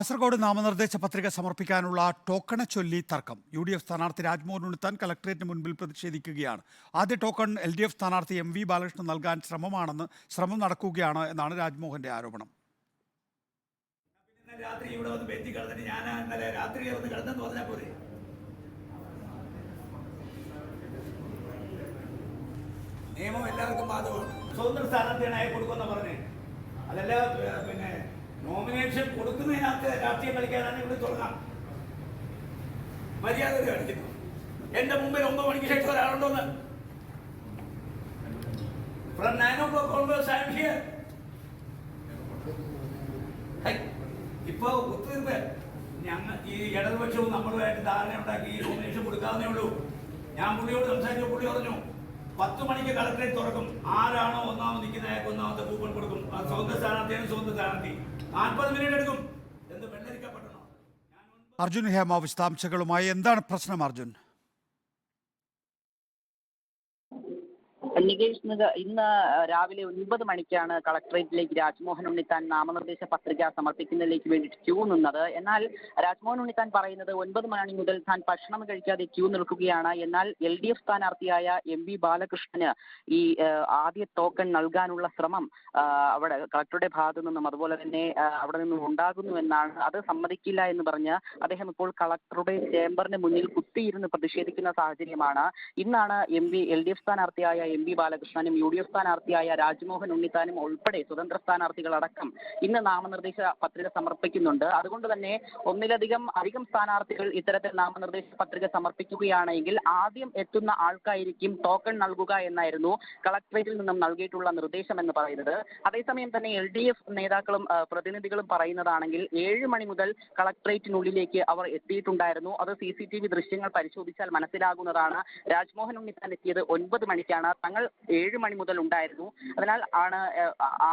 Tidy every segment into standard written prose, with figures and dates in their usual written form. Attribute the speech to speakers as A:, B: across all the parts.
A: കാസർഗോഡ് നാമനിർദ്ദേശ പത്രിക സമർപ്പിക്കാനുള്ള ടോക്കണെ ചൊല്ലി തർക്കം. UDF സ്ഥാനാർത്ഥി രാജ്മോഹൻ ഉണ്ണിത്താൻ കളക്ടറേറ്റിന് മുൻപിൽ പ്രതിഷേധിക്കുകയാണ്. ആദ്യ ടോക്കൺ LDF സ്ഥാനാർത്ഥി MV ബാലകൃഷ്ണൻ നൽകാൻ ശ്രമം നടക്കുകയാണ് എന്നാണ് രാജ്മോഹന്റെ ആരോപണം.
B: നിയമം എല്ലാവർക്കും ബാധകമാണ്. സ്വതന്ത്ര സ്ഥാനാർത്ഥിയാണ് അയാൾ കൊടുക്കുമെന്ന് പറഞ്ഞേ. അതല്ല പിന്നെ നോമിനേഷൻ കൊടുക്കുന്നതിനകത്ത് രാഷ്ട്രീയം കളിക്കാനാണ് ഇവിടെ തുടങ്ങാം. മര്യാദ കാണിക്കുന്നു. എന്റെ മുമ്പിൽ 9 മണിക്ക് ശേഷം ഒരാളുണ്ടോന്ന് from 9 o'clock onwards I am here. ഇപ്പൊ ഒത്തുതീർപ്പ് ഞങ്ങൾ ഈ ഇടതുപക്ഷവും നമ്മളുമായിട്ട് ധാരണ ഉണ്ടാക്കി ഈ നോമിനേഷൻ കൊടുക്കാവുന്നേ ഉള്ളൂ. ഞാൻ പുള്ളിയോട് സംസാരിച്ച പുള്ളി പറഞ്ഞു 10 മണിക്ക് കളക്ടറേറ്റ് തുറക്കും. ആരാണോ ഒന്നാമത് നിൽക്കുന്ന അയാൾക്ക് ഒന്നാമത്തെ കൂപ്പൺ കൊടുക്കും. സ്വന്തം സ്ഥാനാർത്ഥിയാണ് സ്വന്തം സ്ഥാനാർത്ഥി. 40 മിനിറ്റ് എടുക്കും എന്ന് വെള്ളരിക്കപ്പെടണം.
A: അർജുൻ ഹേമ വിശദാംശങ്ങളുമായി. എന്താണ് പ്രശ്നം അർജുൻ?
C: നികേഷ്, ഇന്ന് രാവിലെ 9 മണിക്കാണ് കളക്ടറേറ്റിലേക്ക് രാജ്മോഹൻ ഉണ്ണിത്താൻ നാമനിർദ്ദേശ പത്രിക സമർപ്പിക്കുന്നതിലേക്ക് വേണ്ടിയിട്ട് ക്യൂ നിന്നത്. എന്നാൽ രാജ്മോഹൻ ഉണ്ണിത്താൻ പറയുന്നത് 9 മണി മുതൽ താൻ ഭക്ഷണം കഴിക്കാതെ ക്യൂ നിൽക്കുകയാണ്. എന്നാൽ LDF സ്ഥാനാർത്ഥിയായ MV ബാലകൃഷ്ണന് ഈ ആദ്യ ടോക്കൺ നൽകാനുള്ള ശ്രമം അവിടെ കളക്ടറുടെ ഭാഗത്തു നിന്നും അതുപോലെ തന്നെ അവിടെ നിന്നും ഉണ്ടാകുന്നുവെന്നാണ്. അത് സമ്മതിക്കില്ല എന്ന് പറഞ്ഞ് അദ്ദേഹം ഇപ്പോൾ കളക്ടറുടെ ചേംബറിന് മുന്നിൽ കുത്തിയിരുന്ന് പ്രതിഷേധിക്കുന്ന സാഹചര്യമാണ്. ഇന്നാണ് LDF സ്ഥാനാർത്ഥിയായ MV ബാലകൃഷ്ണനും UDF സ്ഥാനാർത്ഥിയായ രാജ്മോഹൻ ഉണ്ണിത്താനും ഉൾപ്പെടെ സ്വതന്ത്ര സ്ഥാനാർത്ഥികളടക്കം ഇന്ന് നാമനിർദ്ദേശ പത്രിക സമർപ്പിക്കുന്നുണ്ട്. അതുകൊണ്ട് തന്നെ അധികം സ്ഥാനാർത്ഥികൾ ഇത്തരത്തിൽ നാമനിർദ്ദേശ പത്രിക സമർപ്പിക്കുകയാണെങ്കിൽ ആദ്യം എത്തുന്ന ആൾക്കായിരിക്കും ടോക്കൺ നൽകുക എന്നായിരുന്നു കളക്ടറേറ്റിൽ നിന്നും നൽകിയിട്ടുള്ള നിർദ്ദേശം എന്ന് പറയുന്നത്. അതേസമയം തന്നെ LDF നേതാക്കളും പ്രതിനിധികളും പറയുന്നതാണെങ്കിൽ 7 മണി മുതൽ കളക്ടറേറ്റിനുള്ളിലേക്ക് അവർ എത്തിയിട്ടുണ്ടായിരുന്നു. അത് CCTV ദൃശ്യങ്ങൾ പരിശോധിച്ചാൽ മനസ്സിലാകുന്നതാണ്. രാജ്മോഹൻ ഉണ്ണിത്താൻ എത്തിയത് 9 മണിക്കാണ്. തങ്ങൾ 7 മണി മുതൽ ഉണ്ടായിരുന്നു. അതിനാൽ ആണ്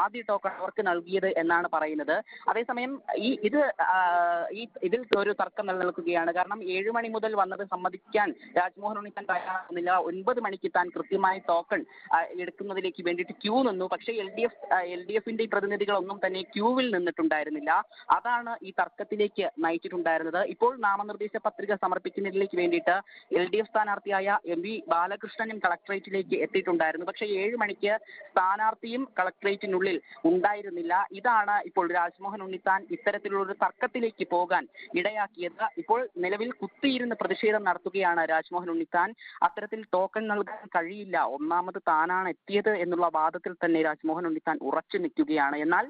C: ആദ്യ ടോക്കൺ അവർക്ക് നൽകിയത് എന്നാണ് പറയുന്നത്. അതേസമയം ഇതിൽ ഒരു തർക്കം നിലനിൽക്കുകയാണ്. കാരണം 7 മണി മുതൽ വന്നത് സമ്മതിക്കാൻ രാജ്മോഹൻ ഉണ്ണിത്താൻ തയ്യാറാകുന്നില്ല. 9 മണിക്ക് താൻ കൃത്യമായി ടോക്കൺ എടുക്കുന്നതിലേക്ക് വേണ്ടിയിട്ട് ക്യൂ നിന്നു. പക്ഷേ LDFന്റെ പ്രതിനിധികളൊന്നും തന്നെ ക്യൂവിൽ നിന്നിട്ടുണ്ടായിരുന്നില്ല. അതാണ് ഈ തർക്കത്തിലേക്ക് നയിച്ചിട്ടുണ്ടായിരുന്നത്. ഇപ്പോൾ നാമനിർദ്ദേശ പത്രിക സമർപ്പിക്കുന്നതിലേക്ക് വേണ്ടിയിട്ട് LDF സ്ഥാനാർത്ഥിയായ MV ബാലകൃഷ്ണനും കളക്ടറേറ്റിലേക്ക് എത്തിയിട്ടുണ്ടായിരുന്നു. പക്ഷേ 7 മണിക്ക് സ്ഥാനാർത്ഥിയും കളക്ടറേറ്റിനുള്ളിൽ ഉണ്ടായിരുന്നില്ല. ഇതാണ് ഇപ്പോൾ രാജ്മോഹൻ ഉണ്ണിത്താൻ ഇത്തരത്തിലുള്ള ഒരു തർക്കത്തിലേക്ക് പോകാൻ ഇടയാക്കിയത്. ഇപ്പോൾ നിലവിൽ കുത്തിയിരുന്ന് പ്രതിഷേധം നടത്തുകയാണ് രാജ്മോഹൻ ഉണ്ണിത്താൻ. അത്തരത്തിൽ ടോക്കൺ നൽകാൻ കഴിയില്ല, ഒന്നാമത് താനാണ് എത്തിയത് എന്നുള്ള വാദത്തിൽ തന്നെ രാജ്മോഹൻ ഉണ്ണിത്താൻ ഉറച്ചു നിൽക്കുകയാണ്. എന്നാൽ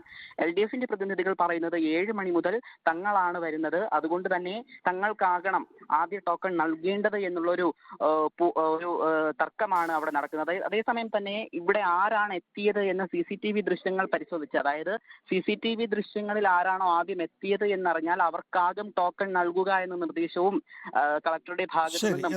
C: LDFന്റെ പ്രതിനിധികൾ പറയുന്നത് 7 മണി മുതൽ തങ്ങളാണ് വരുന്നത്, അതുകൊണ്ട് തന്നെ തങ്ങൾക്കാകണം ആദ്യ ടോക്കൺ നൽകേണ്ടത് എന്നുള്ളൊരു തർക്കമാണ് അവിടെ നടക്കുന്നത്. അതേസമയം തന്നെ ഇവിടെ ആരാണ് എത്തിയത് എന്ന് CCTV ദൃശ്യങ്ങൾ പരിശോധിച്ച്, അതായത് CCTV ദൃശ്യങ്ങളിൽ ആരാണോ ആദ്യം എത്തിയത് എന്നറിഞ്ഞാൽ അവർക്കാകും ടോക്കൺ നൽകുക എന്ന നിർദ്ദേശവും കളക്ടറുടെ ഭാഗത്തു നിന്നും